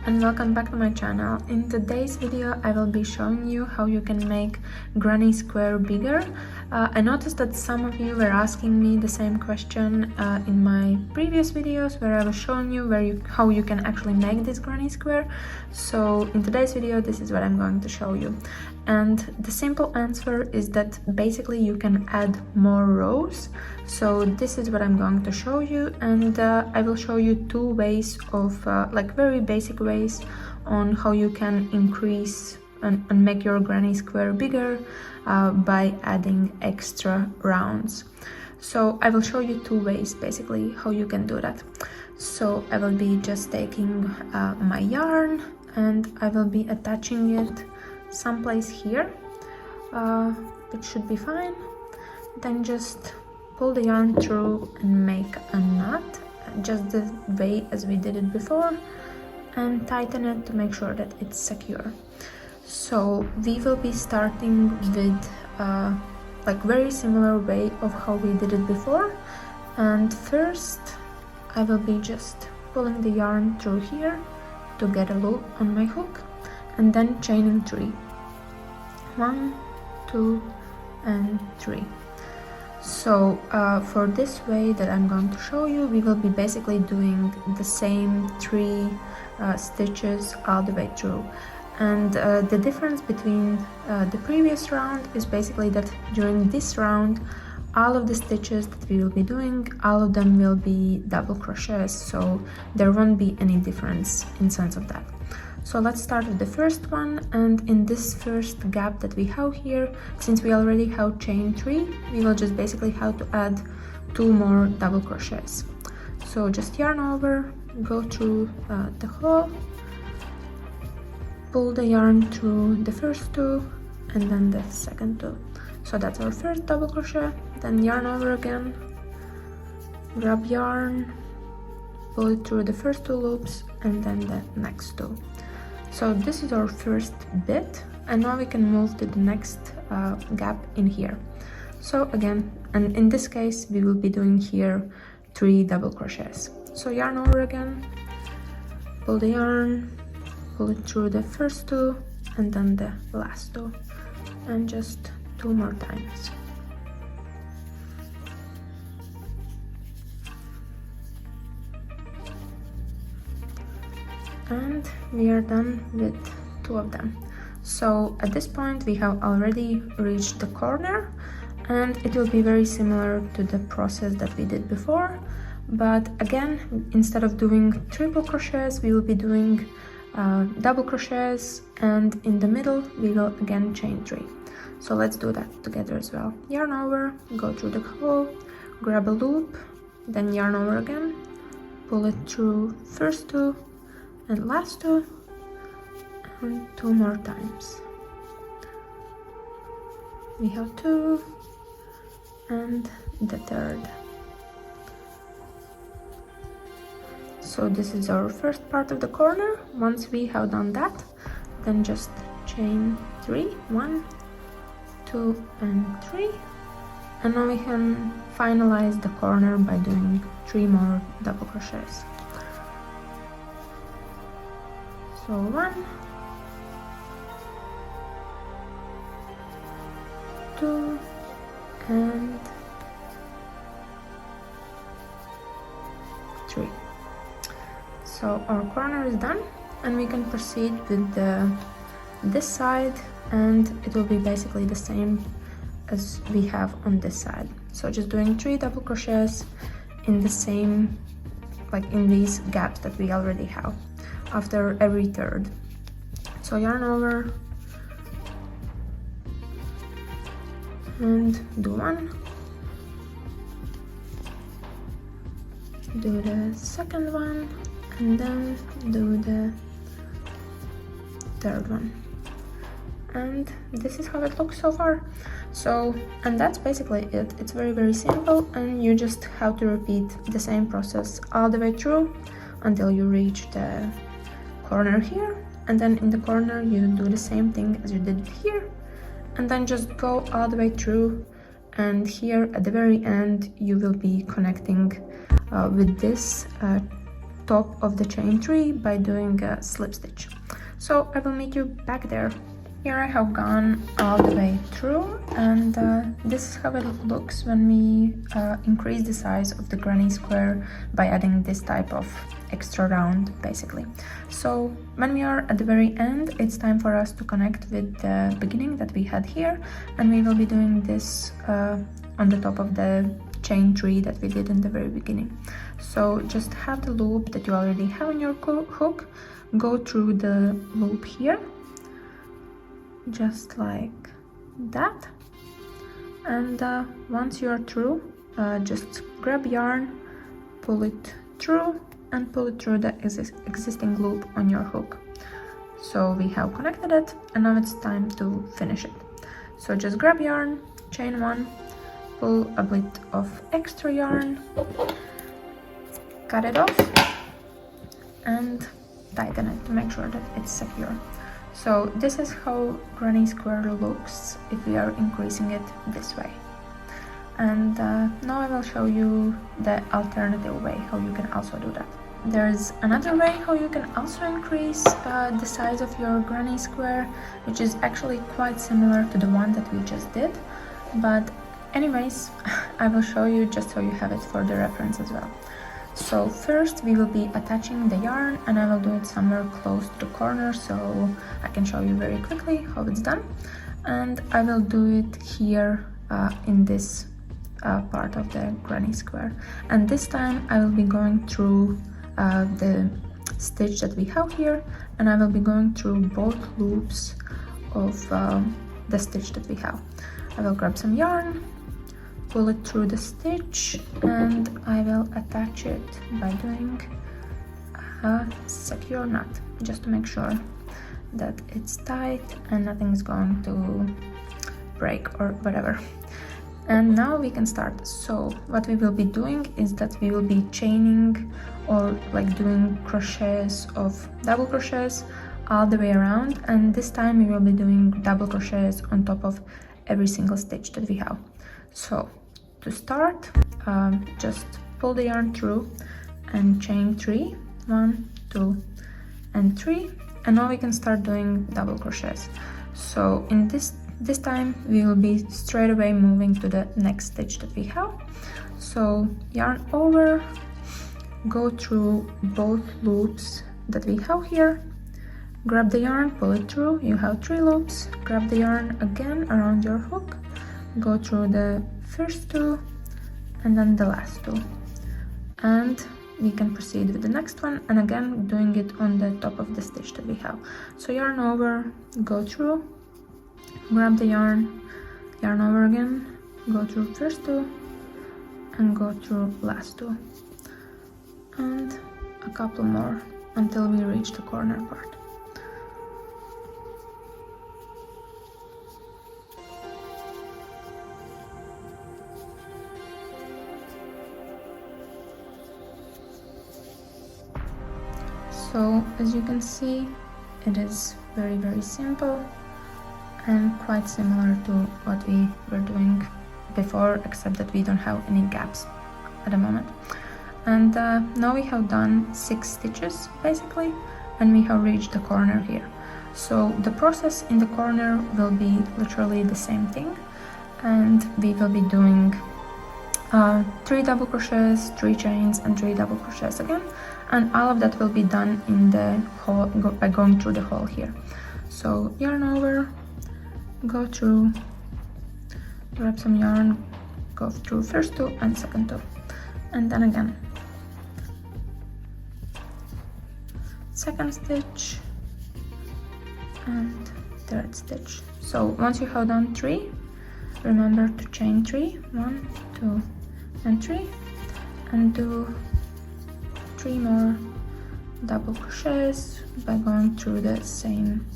and welcome back to my channel. In today's video I will be showing you how you can make granny square bigger. I noticed that some of you were asking me the same question in my previous videos where I was showing you how you can actually make this granny square. So in today's video this is what I'm going to show you. And the simple answer is that basically you can add more rows. So this is what I'm going to show you, and I will show you two ways of like very basic ways on how you can increase and make your granny square bigger by adding extra rounds. So I will show you two ways basically how you can do that. So I will be just taking my yarn and I will be attaching it someplace here. It should be fine. Then just pull the yarn through and make a knot just the way as we did it before, and tighten it to make sure that it's secure. So we will be starting with like very similar way of how we did it before, and first I will be just pulling the yarn through here to get a loop on my hook, and then chaining 3. 1, 2 and 3. So for this way that I'm going to show you, we will be basically doing the same 3 stitches all the way through. And the difference between the previous round is basically that during this round all of the stitches that we will be doing, all of them will be double crochets, so there won't be any difference in sense of that. So let's start with the first one, and in this first gap that we have here, since we already have chain 3, we will just basically have to add 2 more double crochets. So just yarn over, go through the hole, pull the yarn through the first 2 and then the second 2. So that's our first double crochet. Then yarn over again, grab yarn, pull it through the first 2 loops and then the next 2. So this is our first bit, and now we can move to the next gap in here. So again, and in this case we will be doing here 3 double crochets. So yarn over again, pull the yarn, pull it through the first 2 and then the last 2, and just 2 more times. And we are done with 2 of them. So at this point we have already reached the corner, and it will be very similar to the process that we did before, but again, instead of doing triple crochets we will be doing double crochets, and in the middle we will again chain 3. So let's do that together as well. Yarn over, go through the hole, grab a loop, then yarn over again, pull it through first 2 and last 2, and 2 more times. We have 2 and the third. So this is our first part of the corner. Once we have done that, then just chain 3, 1, 2 and 3, and now we can finalize the corner by doing 3 more double crochets. So 1, 2 and 3. So our corner is done, and we can proceed with this side, and it will be basically the same as we have on this side. So just doing 3 double crochets in the same, like in these gaps that we already have after every third. So yarn over and do 1, do the second one, and then do the third one. And this is how it looks so far. So, and that's basically it. It's very simple, and you just have to repeat the same process all the way through until you reach the corner here, and then in the corner you do the same thing as you did here, and then just go all the way through, and here at the very end you will be connecting with this top of the chain 3 by doing a slip stitch. So I will meet you back there. Here I have gone all the way through, and this is how it looks when we increase the size of the granny square by adding this type of extra round, basically. So when we are at the very end, it's time for us to connect with the beginning that we had here, and we will be doing this on the top of the chain 3 that we did in the very beginning. So just have the loop that you already have on your hook, go through the loop here, just like that, and once you are through, just grab yarn, pull it through, and pull it through the existing loop on your hook. So we have connected it, and now it's time to finish it. So just grab yarn, chain 1, pull a bit of extra yarn, cut it off, and tighten it to make sure that it's secure. So this is how granny square looks if we are increasing it this way. And now I will show you the alternative way how you can also do that. There's another way how you can also increase the size of your granny square, which is actually quite similar to the one that we just did. But anyways, I will show you just so you have it for the reference as well. So first we will be attaching the yarn, and I will do it somewhere close to the corner so I can show you very quickly how it's done. And I will do it here in this part of the granny square. And this time I will be going through the stitch that we have here, and I will be going through both loops of the stitch that we have. I will grab some yarn, pull it through the stitch, and I will attach it by doing a secure knot, just to make sure that it's tight and nothing's going to break or whatever. And now we can start. So what we will be doing is that we will be chaining or like doing crochets of double crochets all the way around, and this time we will be doing double crochets on top of every single stitch that we have. So to start, just pull the yarn through and chain 3, 1, 2, and 3, and now we can start doing double crochets. So in this time we will be straight away moving to the next stitch that we have. So yarn over, go through both loops that we have here, grab the yarn, pull it through, you have 3 loops, grab the yarn again around your hook, go through the first 2 and then the last 2, and we can proceed with the next one, and again doing it on the top of the stitch that we have. So yarn over, go through, grab the yarn, yarn over again, go through first 2 and go through last 2, and a couple more until we reach the corner part. So as you can see, it is very simple and quite similar to what we were doing before, except that we don't have any gaps at the moment. And now we have done 6 stitches basically, and we have reached the corner here. So the process in the corner will be literally the same thing, and we will be doing 3 double crochets, 3 chains, and 3 double crochets again, and all of that will be done in the hole by going through the hole here. So yarn over, go through, grab some yarn, go through first 2 and second 2, and then again second stitch and third stitch. So once you have done 3, remember to chain 3, 1, 2, and 3, and do 3 more double crochets by going through the same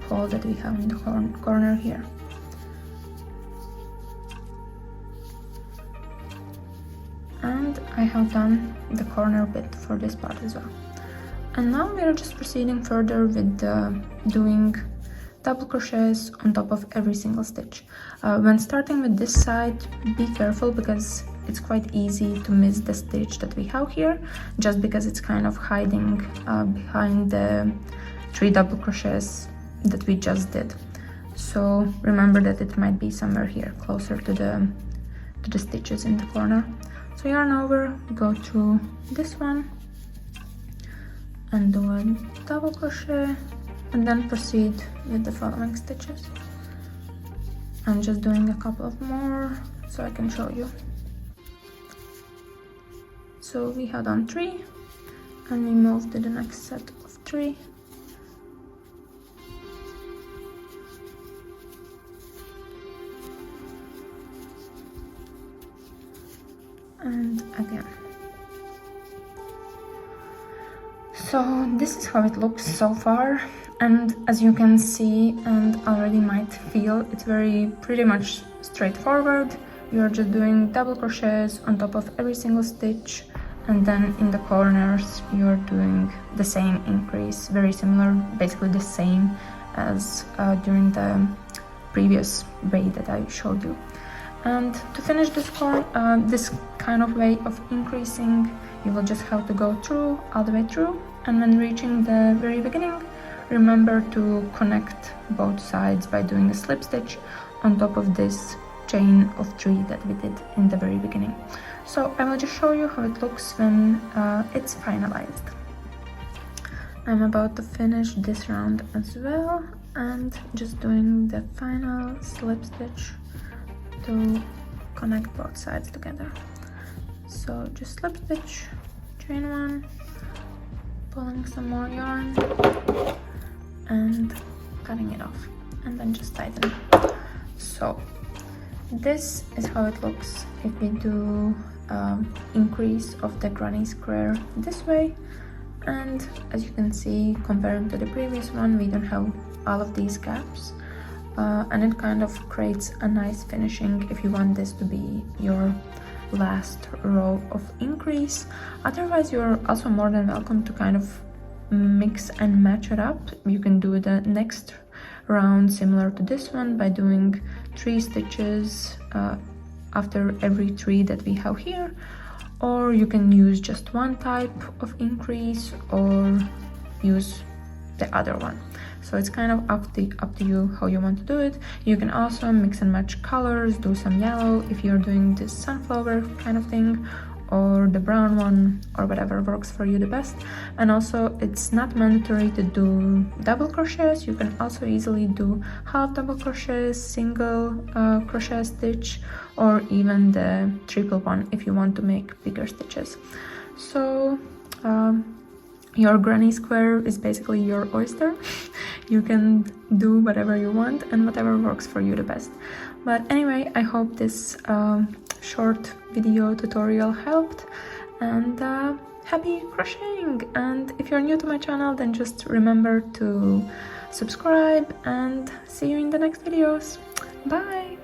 hole that we have in the corner here. And I have done the corner bit for this part as well. And now we are just proceeding further with doing double crochets on top of every single stitch. When starting with this side, be careful because it's quite easy to miss the stitch that we have here, just because it's kind of hiding behind the 3 double crochets that we just did. So remember that it might be somewhere here, closer to the stitches in the corner. So yarn over, go through this one and do a double crochet, and then proceed with the following stitches. I'm just doing a couple of more so I can show you. So we had on 3 and we moved to the next set of 3. And again. So this is how it looks so far, and as you can see and already might feel, it's pretty much straightforward. You're just doing double crochets on top of every single stitch, and then in the corners you're doing the same increase, very similar, basically the same as during the previous way that I showed you. And to finish this kind of way of increasing, you will just have to go through, all the way through, and when reaching the very beginning, remember to connect both sides by doing a slip stitch on top of this chain of 3 that we did in the very beginning. So I will just show you how it looks when it's finalized. I'm about to finish this round as well, and just doing the final slip stitch to connect both sides together. So just slip stitch, chain 1, pulling some more yarn and cutting it off, and then just tighten. So this is how it looks if we do increase of the granny square this way. And as you can see, compared to the previous one, we don't have all of these gaps, and it kind of creates a nice finishing if you want this to be your last row of increase. Otherwise, you're also more than welcome to kind of mix and match it up. You can do the next round similar to this one by doing 3 stitches after every 3 that we have here, or you can use just one type of increase or use the other one. So it's kind of up to you how you want to do it. You can also mix and match colors, do some yellow if you're doing this sunflower kind of thing, or the brown one, or whatever works for you the best. And also, it's not mandatory to do double crochets. You can also easily do half double crochets, single crochet stitch, or even the triple one if you want to make bigger stitches. So your granny square is basically your oyster. You can do whatever you want and whatever works for you the best. But anyway, I hope this short video tutorial helped, and happy crocheting. And if you're new to my channel, then just remember to subscribe, and see you in the next videos. Bye!